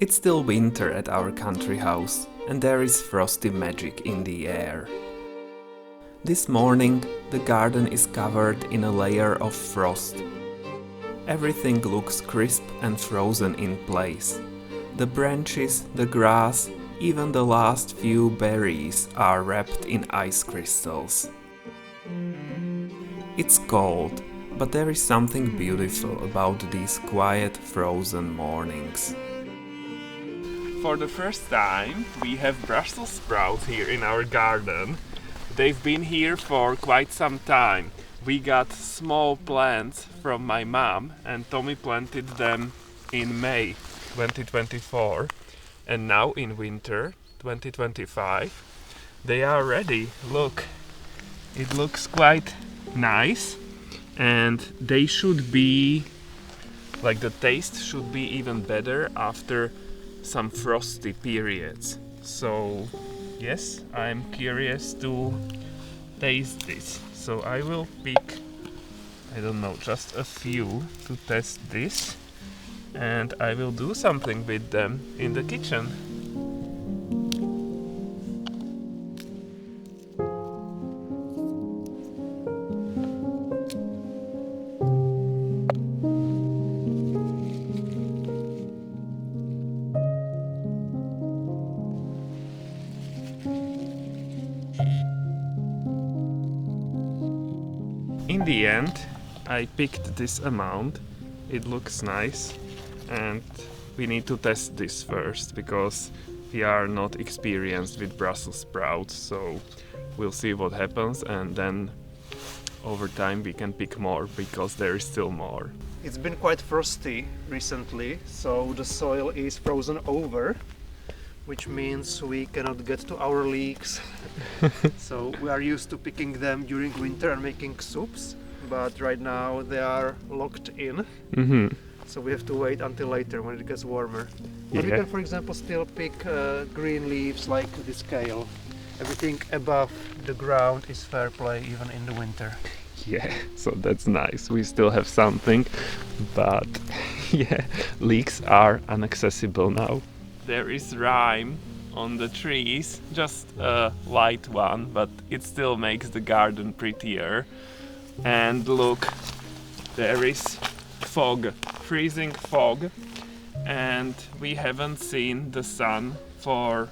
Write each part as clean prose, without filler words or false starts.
It's still winter at our country house, and there is frosty magic in the air. This morning, the garden is covered in a layer of frost. Everything looks crisp and frozen in place. The branches, the grass, even the last few berries are wrapped in ice crystals. It's cold, but there is something beautiful about these quiet, frozen mornings. For the first time, we have Brussels sprouts here in our garden. They've been here for quite some time. We got small plants from my mom, and Tommy planted them in May 2024. And now in winter 2025, they are ready. Look, it looks quite nice, and they should be, like, the taste should be even better after some frosty periods. So yes, I'm curious to taste this. So I will pick, I don't know, just a few to test this, and I will do something with them in the kitchen. In the end, I picked this amount. It looks nice, and we need to test this first because we are not experienced with Brussels sprouts, so we'll see what happens, and then over time we can pick more because there is still more. It's been quite frosty recently, so the soil is frozen over, which means we cannot get to our leeks. So we are used to picking them during winter and making soups, but right now they are locked in. So we have to wait until later when it gets warmer. But we can, for example, still pick green leaves like this kale. Everything above the ground is fair play even in the winter. Yeah, so that's nice. We still have something, but yeah, leeks are inaccessible now. There is rime on the trees, just a light one, but it still makes the garden prettier. And look, there is fog, freezing fog, and we haven't seen the sun for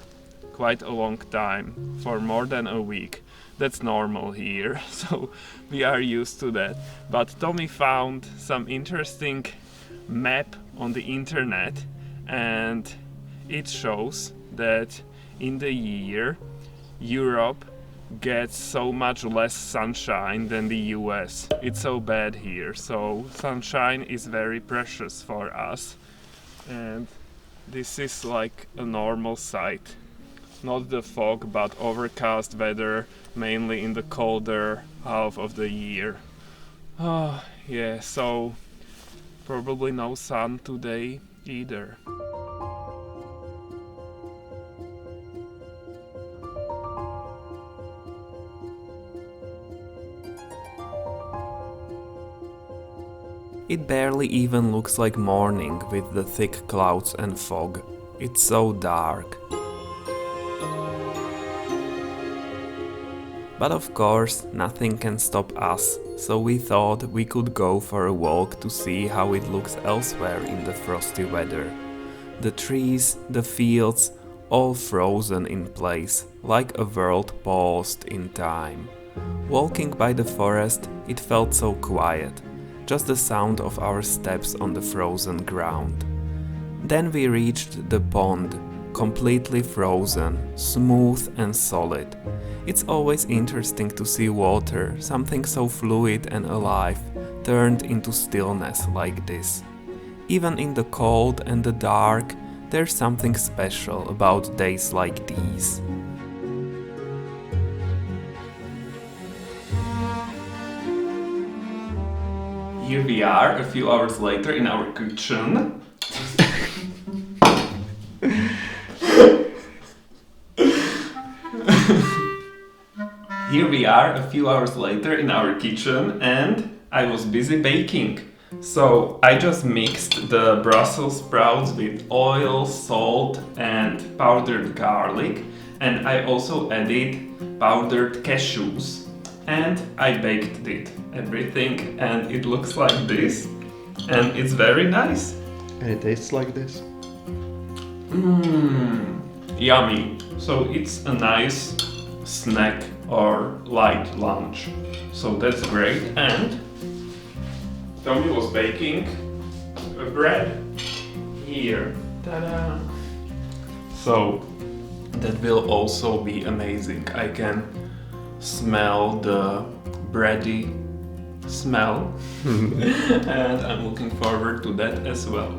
quite a long time, for more than a week. That's normal here, so we are used to that. But Tommy found some interesting map on the internet, and it shows that in the year Europe gets so much less sunshine than the US. It's so bad here, so sunshine is very precious for us, and this is like a normal sight. Not the fog, but overcast weather, mainly in the colder half of the year. Oh yeah, so probably no sun today either. It barely even looks like morning with the thick clouds and fog. It's so dark. But of course, nothing can stop us, so we thought we could go for a walk to see how it looks elsewhere in the frosty weather. The trees, the fields, all frozen in place, like a world paused in time. Walking by the forest, it felt so quiet. Just the sound of our steps on the frozen ground. Then we reached the pond, completely frozen, smooth and solid. It's always interesting to see water, something so fluid and alive, turned into stillness like this. Even in the cold and the dark, there's something special about days like these. Here we are, a few hours later in our kitchen. Here we are, a few hours later in our kitchen, and I was busy baking. So I just mixed the Brussels sprouts with oil, salt and powdered garlic, and I also added powdered cashews, and I baked it everything, and it looks like this, and it's very nice. And it tastes like this. Yummy. So it's a nice snack or light lunch. So that's great. And Tommy was baking a bread here. Ta-da! So that will also be amazing. I can smell the bready smell and I'm looking forward to that as well.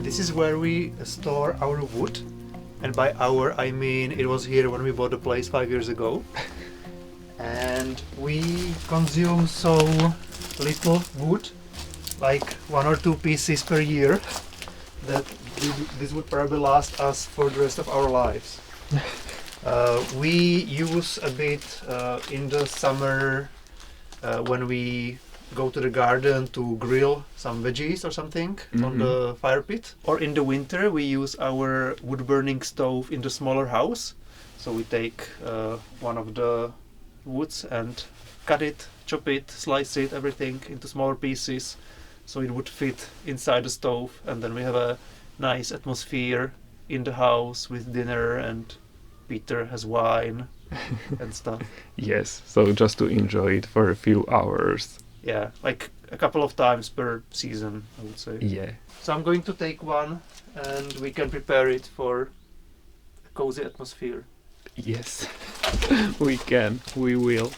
This is where we store our wood, and by our I mean it was here when we bought the place 5 years ago. And we consume so little wood, like 1 or 2 pieces per year, that this would probably last us for the rest of our lives. We use a bit in the summer when we go to the garden to grill some veggies or something on the fire pit. Or in the winter we use our wood burning stove in the smaller house. So we take one of the woods and cut it, chop it, slice it, everything into smaller pieces so it would fit inside the stove, and then we have a nice atmosphere in the house with dinner, and Peter has wine and stuff. Yes, so just to enjoy it for a few hours. Yeah, like a couple of times per season, I would say. Yeah. So I'm going to take one and we can prepare it for a cozy atmosphere. Yes, we can, we will.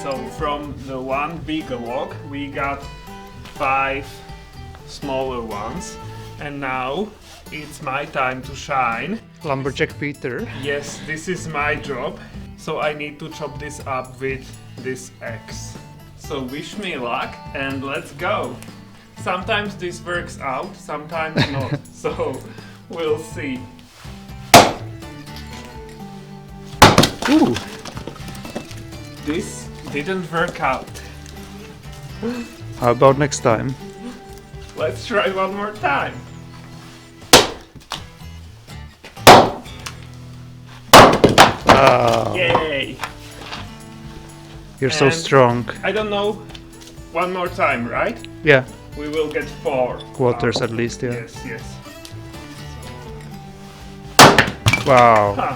So from the one big log we got 5 smaller ones, and now it's my time to shine. Lumberjack Peter. Yes, this is my job, so I need to chop this up with this axe. So wish me luck and let's go. Sometimes this works out, sometimes not, so we'll see. Ooh. This didn't work out. How about next time? Let's try one more time. Wow. Yay! You're so And strong. I don't know, one more time, right? Yeah, We will get 4 quarters out. at least, yeah. Yes, yes. Wow, Huh.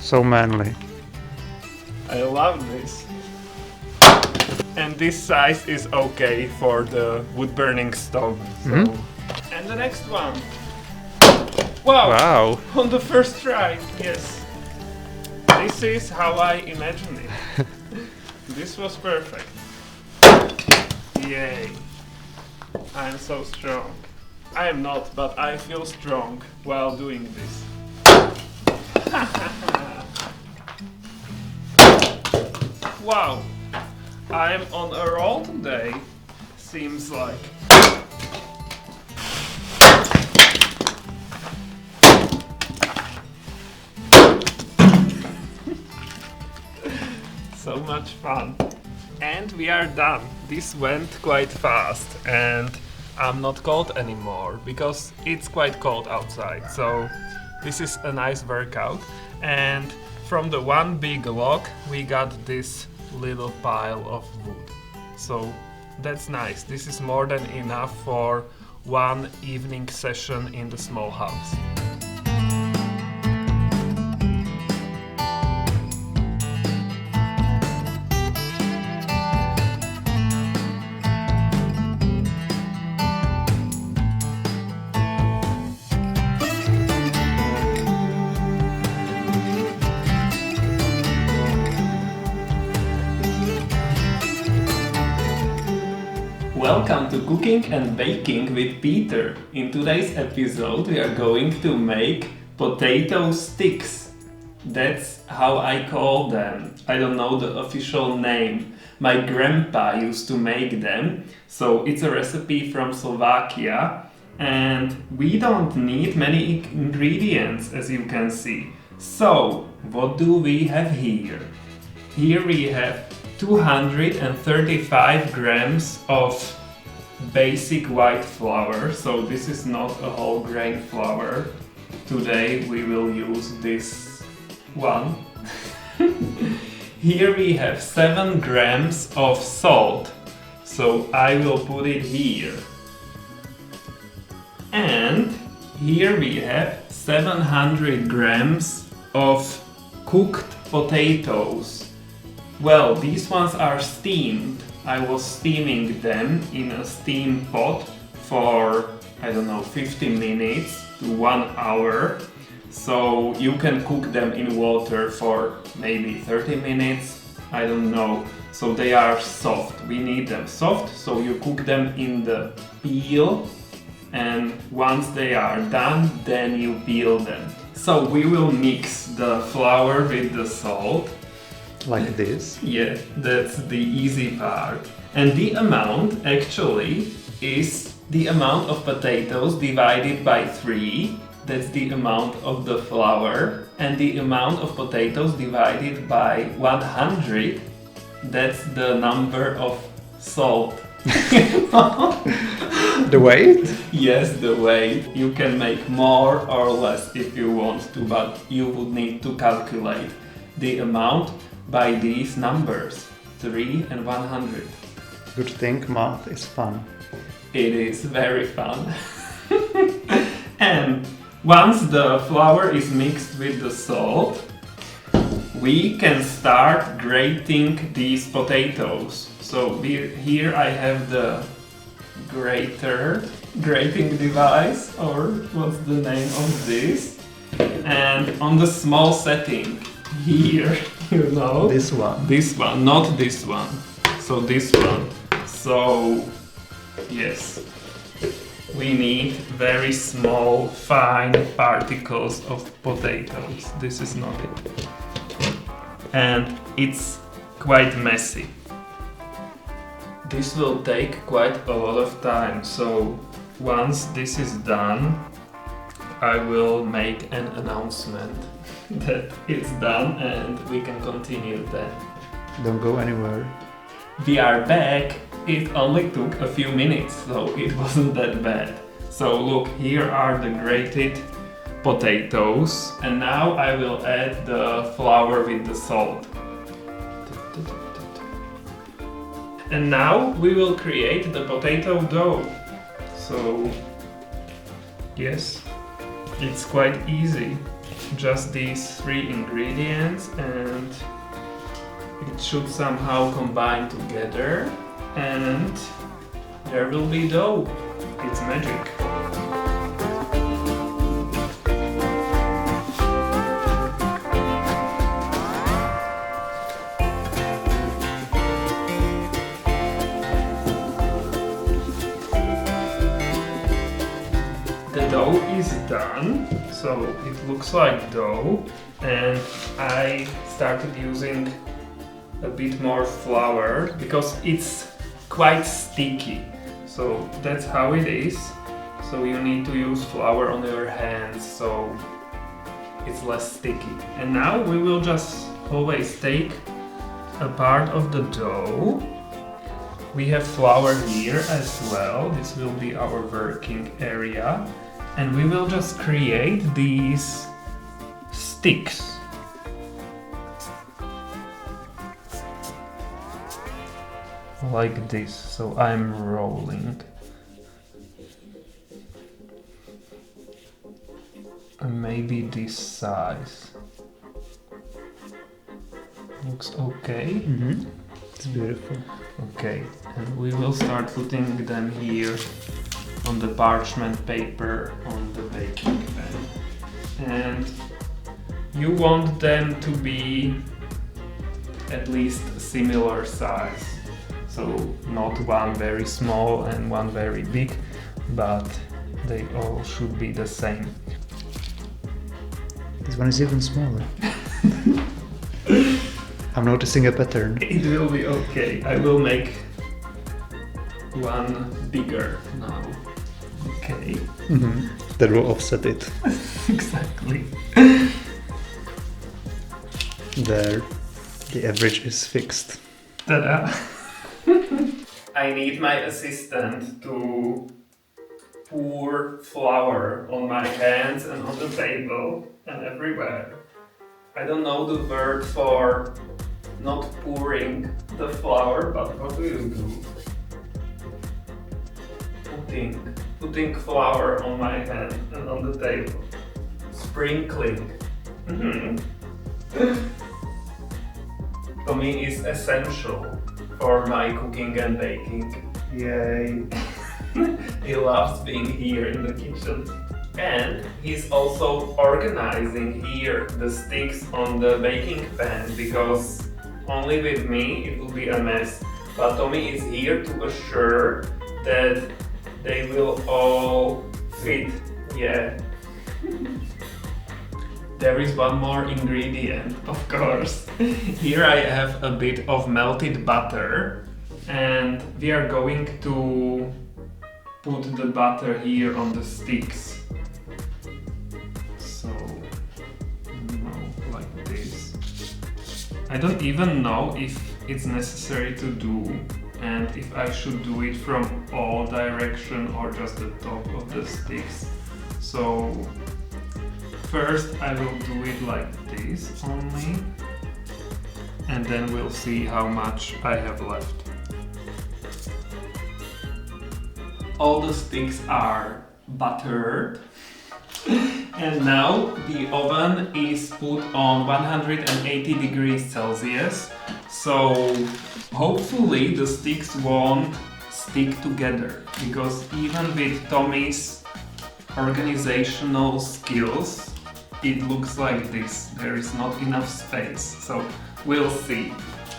so manly. I love this. And this size is okay for the wood burning stove. So. And the next one. Wow! Wow. On the first try, yes. This is how I imagined it. This was perfect. Yay. I'm so strong. I am not, but I feel strong while doing this. Wow, I'm on a roll today, seems like. So much fun. And we are done. This went quite fast and I'm not cold anymore because it's quite cold outside. So this is a nice workout. And from the one big log we got this little pile of wood. So that's nice. This is more than enough for one evening session in the small house. Welcome to Cooking and Baking with Peter. In today's episode we are going to make potato sticks. That's how I call them. I don't know the official name. My grandpa used to make them, so it's a recipe from Slovakia and we don't need many ingredients, as you can see. So, what do we have here? Here we have 235 grams of basic white flour, so this is not a whole grain flour. Today we will use this one. Here we have 7 grams of salt, so I will put it here. And here we have 700 grams of cooked potatoes. Well, these ones are steamed. I was steaming them in a steam pot for, I don't know, 15 minutes to 1 hour. So you can cook them in water for maybe 30 minutes, I don't know. So they are soft. We need them soft, so you cook them in the peel. And once they are done, then you peel them. So we will mix the flour with the salt. Like this? Yeah, that's the easy part. And the amount actually is the amount of potatoes divided by 3. That's the amount of the flour. And the amount of potatoes divided by 100. That's the number of salt. The weight? Yes, the weight. You can make more or less if you want to, but you would need to calculate the amount by these numbers, 3 and 100. Good thing math is fun. It is very fun. And once the flour is mixed with the salt, we can start grating these potatoes. So here I have the grating device, or what's the name of this? And on the small setting, here, you know, This one. this one, not this one, so this one. So yes, we need very small fine particles of potatoes. This is not it, and it's quite messy. This will take quite a lot of time, so once this is done I will make an announcement that it's done and we can continue then. Don't go anywhere. We are back. It only took a few minutes, so it wasn't that bad. So look, here are the grated potatoes, and now I will add the flour with the salt. And now we will create the potato dough. So yes, it's quite easy. Just these 3 ingredients and it should somehow combine together and there will be dough. It's magic. The dough is done, so it looks like dough, and I started using a bit more flour because it's quite sticky. So that's how it is. So you need to use flour on your hands so it's less sticky. And now we will just always take a part of the dough. We have flour here as well. This will be our working area. And we will just create these sticks. like this, so I'm rolling. And maybe this size. Looks okay. Mm-hmm. It's beautiful. Okay, and we will start putting them here on the parchment paper on the baking pan. And you want them to be at least similar size. So not one very small and one very big, but they all should be the same. This one is even smaller. I'm noticing a pattern. It will be okay. I will make one bigger now. Okay. Mm-hmm. That will offset it. Exactly. There, the average is fixed. Ta-da! I need my assistant to pour flour on my hands and on the table and everywhere. I don't know the word for not pouring the flour, but what do you do? Putting flour on my hand and on the table. Sprinkling. Tommy is essential for my cooking and baking. Yay! He loves being here in the kitchen. And he's also organizing here the sticks on the baking pan, because only with me it will be a mess. But Tommy is here to assure that they will all fit. Yeah. There is one more ingredient, of course. Here I have a bit of melted butter, and we are going to put the butter here on the sticks. So, like this. I don't even know if it's necessary to do, and if I should do it from all direction or just the top of the sticks. So first I will do it like this only, and then we'll see how much I have left. All the sticks are buttered. And now the oven is put on 180 degrees Celsius, so hopefully the sticks won't stick together, because even with Tommy's organizational skills, it looks like this. There is not enough space, so we'll see,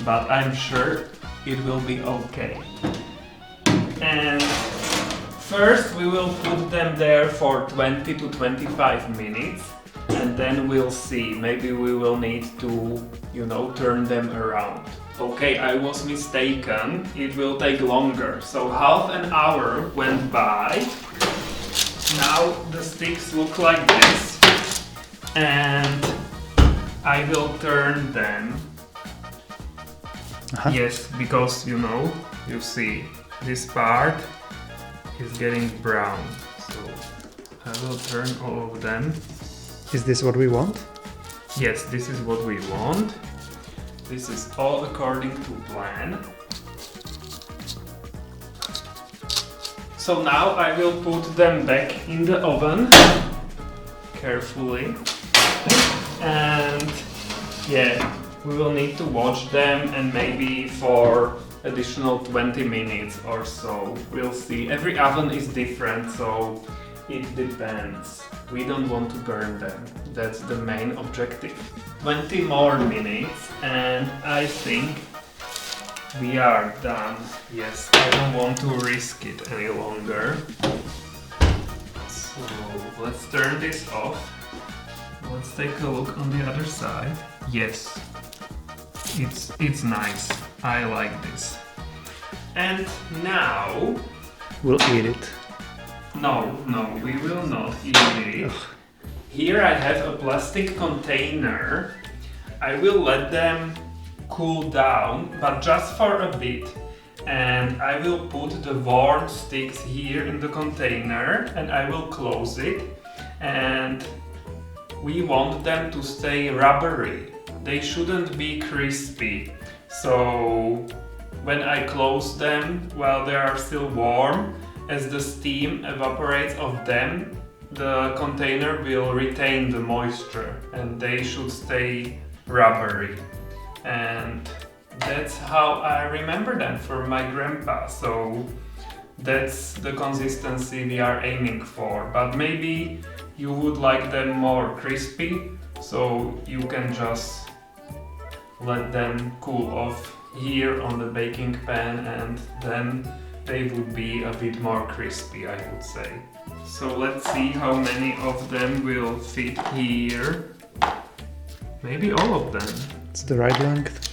but I'm sure it will be okay. And first we will put them there for 20 to 25 minutes, and then we'll see. Maybe we will need to, turn them around. Okay, I was mistaken. It will take longer. So half an hour went by. Now the sticks look like this. And I will turn them. Yes, because you see, this part is getting brown, so I will turn all of them. Is this what we want? Yes, this is what we want. This is all according to plan. So now I will put them back in the oven carefully, and we will need to watch them, and maybe for additional 20 minutes or so. We'll see. Every oven is different, so it depends. We don't want to burn them. That's the main objective. 20 more minutes and I think we are done. Yes, I don't want to risk it any longer. So let's turn this off. Let's take a look on the other side. Yes, it's nice. I like this. And now we'll eat it. No, we will not eat it. Ugh. Here I have a plastic container. I will let them cool down, but just for a bit. And I will put the warm sticks here in the container, and I will close it. And we want them to stay rubbery. They shouldn't be crispy. So When I close them while they are still warm, as the steam evaporates of them, the container will retain the moisture and they should stay rubbery. And that's how I remember them from my grandpa. So that's the consistency we are aiming for. But maybe you would like them more crispy, so you can just let them cool off here on the baking pan, and then they would be a bit more crispy, I would say. So let's see how many of them will fit here. Maybe all of them. It's the right length.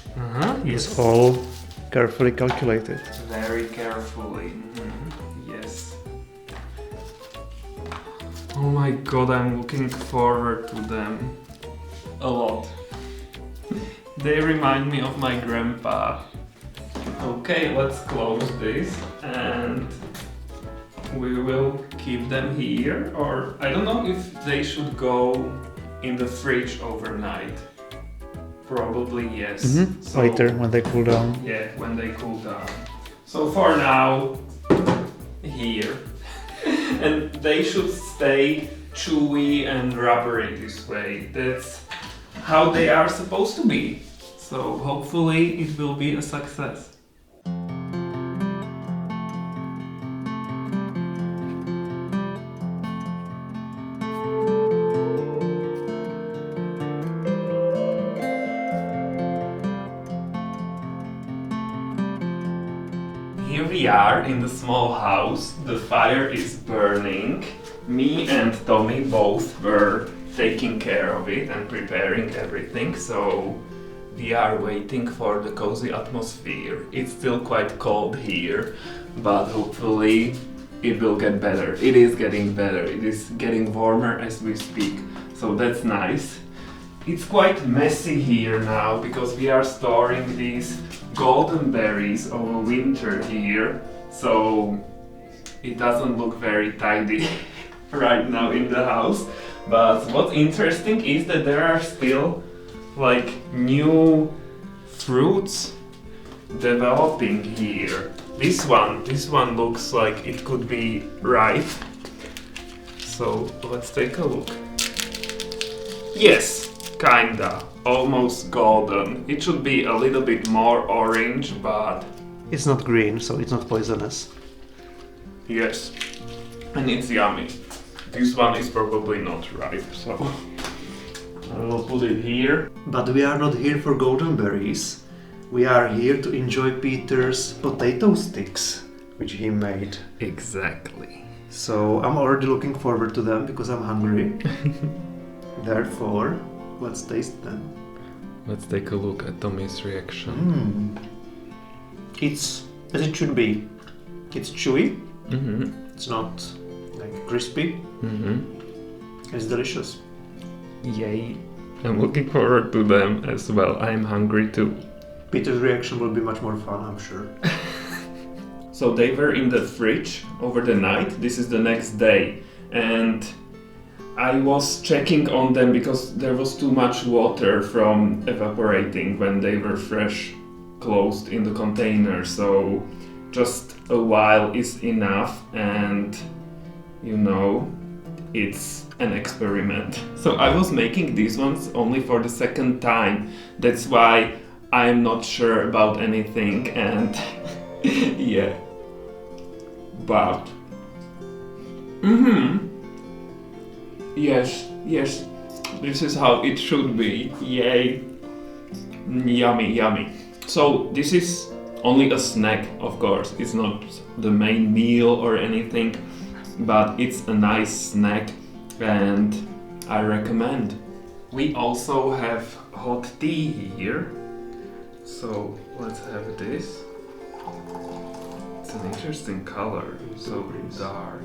Yes. It's all carefully calculated. Very carefully. Yes. Oh my god, I'm looking forward to them a lot. They remind me of my grandpa. Okay, let's close this and we will keep them here, or I don't know if they should go in the fridge overnight. Probably yes. So, later when they cool down. yeah, when they cool down. So for now, here. And they should stay chewy and rubbery this way. That's how they are supposed to be. So hopefully it will be a success. Here we are in the small house. The fire is burning. Me and Tommy both were taking care of it and preparing everything, so we are waiting for the cozy atmosphere. It's still quite cold here, but hopefully it will get better. It is getting better. It is getting warmer as we speak, so that's nice. It's quite messy here now because we are storing these golden berries over winter here, so it doesn't look very tidy right now in the house. But what's interesting is that there are still like new fruits developing here. This one looks like it could be ripe. So let's take a look. Yes, kinda. Almost golden. It should be a little bit more orange, but It's not green, so it's not poisonous. yes. And it's yummy. This one is probably not ripe, so I will put it here. But we are not here for golden berries. We are here to enjoy Peter's potato sticks, which he made. Exactly. So I'm already looking forward to them because I'm hungry. Therefore, let's taste them. Let's take a look at Tommy's reaction. It's as it should be. It's chewy. Mm-hmm. It's not like crispy. Mm-hmm. It's delicious. Yay. I'm looking forward to them as well. I'm hungry too. Peter's reaction will be much more fun, I'm sure. So they were in the fridge over the night. This is the next day. And I was checking on them because there was too much water from evaporating when they were fresh, closed in the container. So just a while is enough, and you know, it's an experiment. So I was making these ones only for the second time. That's why I'm not sure about anything, and yeah. But yes, this is how it should be. Yay. Yummy, yummy. So this is only a snack, of course. It's not the main meal or anything, but it's a nice snack and I recommend. We also have hot tea here. So let's have this. It's an interesting color, so dark.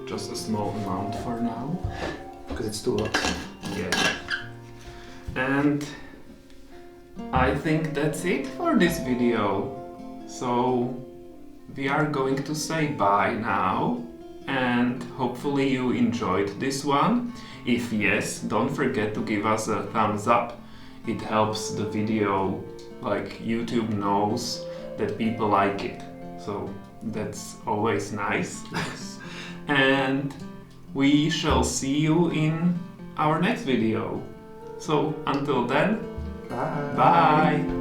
Just a small amount for now. Because it's too hot. Yeah. And I think that's it for this video. So we are going to say bye now, and hopefully you enjoyed this one. If yes, don't forget to give us a thumbs up. it helps the video, like YouTube knows that people like it. So that's always nice. And we shall see you in our next video. So until then, bye.